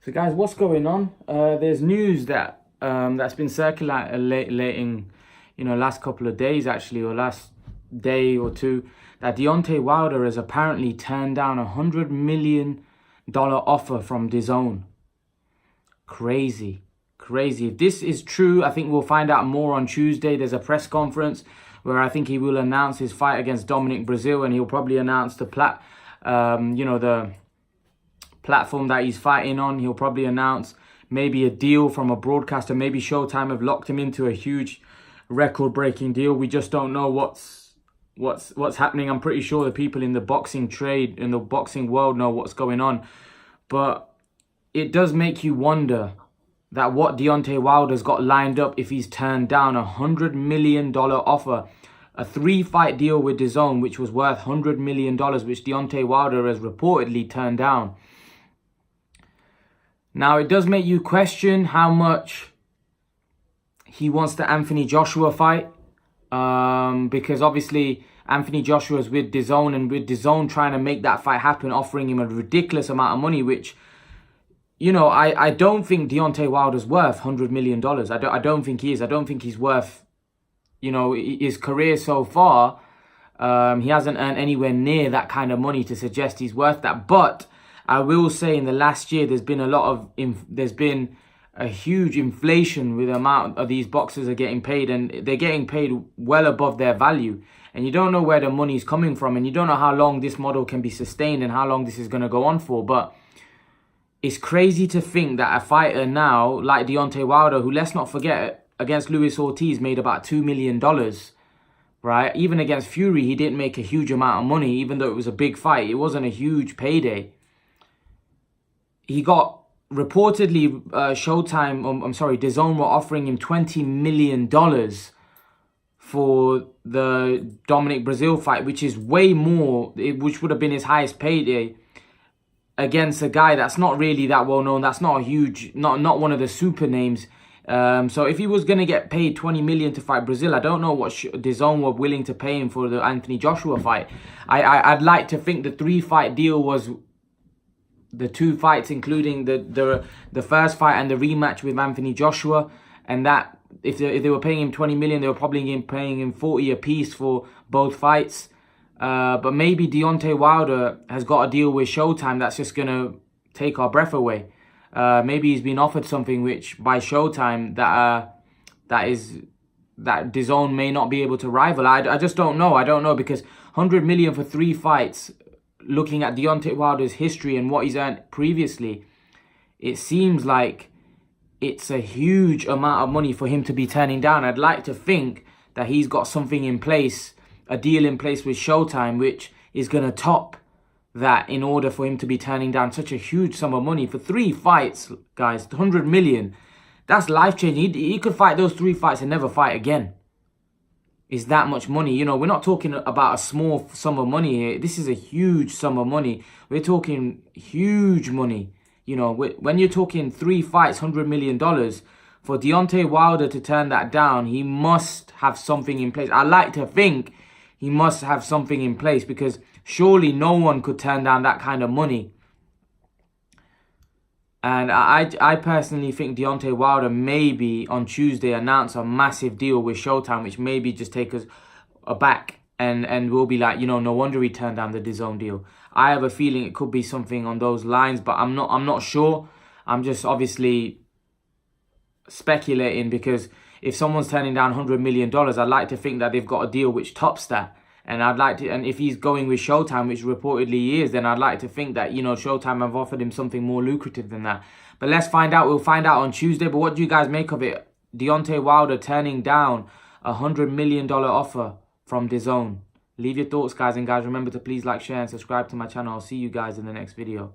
So guys, what's going on? There's news that that's been circulating, last couple of days actually, or last day or two, that Deontay Wilder has apparently turned down $100 million offer from Dazn. Crazy. If this is true, I think we'll find out more on Tuesday. There's a press conference where I think he will announce his fight against Dominic Breazeale, and he'll probably announce the the platform that he's fighting on. He'll probably announce maybe a deal from a broadcaster. Maybe Showtime have locked him into a huge record-breaking deal. We just don't know what's happening. I'm pretty sure the people in the boxing trade, in the boxing world, know what's going on. But it does make you wonder that what Deontay Wilder's got lined up if he's turned down $100 million offer. A 3-fight deal with Dazn, which was worth $100 million, which Deontay Wilder has reportedly turned down. Now, it does make you question how much he wants the Anthony Joshua fight. Because obviously Anthony Joshua is with Dazn, and with Dazn trying to make that fight happen, offering him a ridiculous amount of money, which, I don't think Deontay Wilder's worth $100 million. I don't think he is. I don't think he's worth, his career so far. He hasn't earned anywhere near that kind of money to suggest he's worth that. But I will say in the last year, there's been a huge inflation with the amount of these boxers are getting paid, and they're getting paid well above their value. And you don't know where the money's coming from, and you don't know how long this model can be sustained and how long this is going to go on for. But it's crazy to think that a fighter now like Deontay Wilder, who, let's not forget, against Luis Ortiz made about $2 million, right? Even against Fury, he didn't make a huge amount of money, even though it was a big fight. It wasn't a huge payday. He got reportedly Dazn were offering him $20 million for the Dominic Breazeale fight, which is way more, which would have been his highest payday, against a guy that's not really that well known. That's not a huge, not one of the super names. So if he was going to get paid $20 million to fight Breazeale, I don't know what Dazn were willing to pay him for the Anthony Joshua fight. I'd like to think the 3-fight deal was the 2 fights, including the first fight and the rematch with Anthony Joshua, and that if they were paying him $20 million, they were probably paying him $40 apiece for both fights. But maybe Deontay Wilder has got a deal with Showtime that's just going to take our breath away. Maybe he's been offered something which by Showtime that Dazn may not be able to rival. I just don't know. I don't know, because $100 million for 3 fights, looking at Deontay Wilder's history and what he's earned previously, it seems like it's a huge amount of money for him to be turning down. I'd like to think that he's got something in place, a deal in place with Showtime, which is going to top that in order for him to be turning down such a huge sum of money for 3 fights, guys. $100 million, that's life-changing. He could fight those 3 fights and never fight again. Is that much money? We're not talking about a small sum of money here. This is a huge sum of money. We're talking huge money. When you're talking 3 fights, $100 million, for Deontay Wilder to turn that down, he must have something in place. I like to think he must have something in place, because surely no one could turn down that kind of money. And I personally think Deontay Wilder maybe on Tuesday announce a massive deal with Showtime, which maybe just take us aback, and we'll be like, no wonder he turned down the Dazn deal. I have a feeling it could be something on those lines, but I'm not sure. I'm just obviously speculating, because if someone's turning down $100 million, I'd like to think that they've got a deal which tops that. And and if he's going with Showtime, which reportedly he is, then I'd like to think that, Showtime have offered him something more lucrative than that. But let's find out. We'll find out on Tuesday. But what do you guys make of it? Deontay Wilder turning down a $100 million offer from Dazn. Leave your thoughts, guys. And guys, remember to please like, share, and subscribe to my channel. I'll see you guys in the next video.